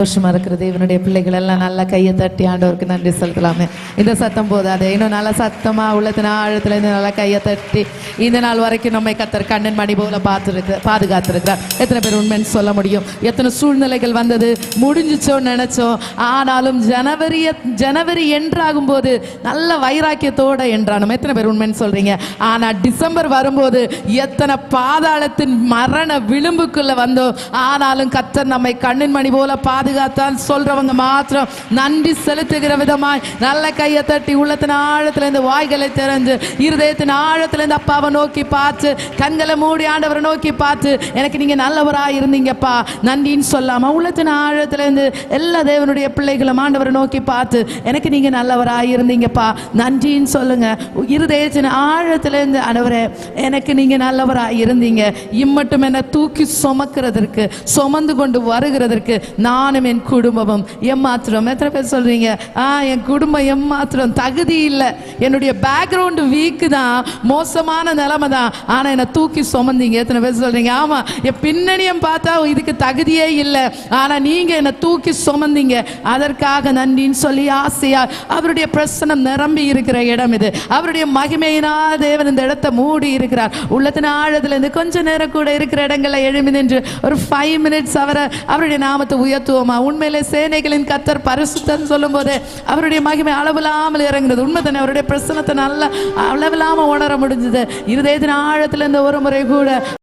சந்தோஷமா இருக்கிற தேவனுடைய பிள்ளைகள் எல்லாம் நல்லா கையை தட்டி ஆண்டவருக்கு நன்றி செலுத்தலாமே. இந்த சத்தம் போதாது, இன்னும் நல்லா சத்தமா உள்ளத்தின் ஆழத்துல இருந்து நல்லா கையை தட்டி இந்த நாள் வரைக்கும் நம்மை கத்தர் கண்ணன் மணி போல பாதுகாத்திருக்கிறார். எத்தனை பேர் உண்மைன்னு சொல்ல முடியும்? எத்தனை சூழ்நிலைகள் வந்தது, முடிஞ்சிச்சோன்னு நினைச்சோம். ஆனாலும் ஜனவரி என்றாகும் போது நல்ல வைராக்கியத்தோட என்றானோம். எத்தனை பேர் உண்மைன்னு சொல்றீங்க? ஆனா டிசம்பர் வரும்போது எத்தனை பாதாளத்தின் மரண விளிம்புக்குள்ள வந்தோம். ஆனாலும் கத்தர் நம்மை கண்ணின் மணி போல பாதுகாத்தான் சொல்றவங்க மாத்திரம் நன்றி செலுத்துகிற விதமாய் நல்ல கையை தட்டி உள்ளத்தின் ஆழத்துல இருந்து வாய்களை திறந்து இருதயத்தின் ஆழத்துல இருந்து அப்பாவை நோக்கி பார்த்து கண்களை மூடி ஆண்டவரை நோக்கி பார்த்து எனக்கு நீங்க நல்லவராய் இருந்தீங்கப்பா நன்றின்னு சொல்லாம உள்ளத்தின் ஆழத்துல இருந்து எல்லா தேவனுடைய பிள்ளைகளும் ஆண்டவரை நோக்கி பார்த்து எனக்கு நீங்க நல்லவராய் இருந்தீங்கப்பா நன்றின்னு சொல்லுங்க. இருதயத்தின் ஆழத்துல இருந்து ஆண்டவரே எனக்கு நீங்க நல்லவராய் இருந்தீங்க, இம்மட்டும் என்னை தூக்கி சுமக்கிறதற்கு சுமந்து கொண்டு வருகிறதற்கு நானும் என் குடும்பமும் எம்மாத்திரம். எத்தனை பேர் சொல்றீங்க என் குடும்பம் எம்மாத்திரம் தகுதி இல்லை, என்னுடைய பேக்ரவுண்ட் வீக்கு தான், மோசமான நிலைமை தான், ஆனா என்னை தூக்கி சுமந்தீங்க. எத்தனை பேர் சொல்றீங்க? ஆமா, என் பின்னணியம் பார்த்தா இதுக்கு தகுதியே இல்லை, ஆனா நீங்க என்னை தூக்கி சுமந்தீங்க, அதற்காக நன்றின்னு சொல்லி ஆசையா அவருடைய பிரசனம் நிரம்பி இருக்கிற இடம் இது. அவருடைய மகிமையினால் தேவன் இந்த இடத்தை மூடி இருக்கிறார். உள்ளத்தின் ஆழத்துல இருந்து கொஞ்ச நேரம் கூட இருக்கிற இடங்களை எழுமி நின்று ஒரு 5 minutes அவருடைய நாமத்தை உயர்த்துவோமா? உண்மையிலே சேனைகளின் கர்த்தர் பரிசுத்தம் சொல்லும் போது அவருடைய மகிமை அளவில்லாமல் இறங்குறது உண்மை தானே. அவருடைய பிரசனத்தை நல்லா அளவில்லாம உணர முடிஞ்சது. இருதயத்தின் ஆழத்துல இருந்து ஒரு முறை கூட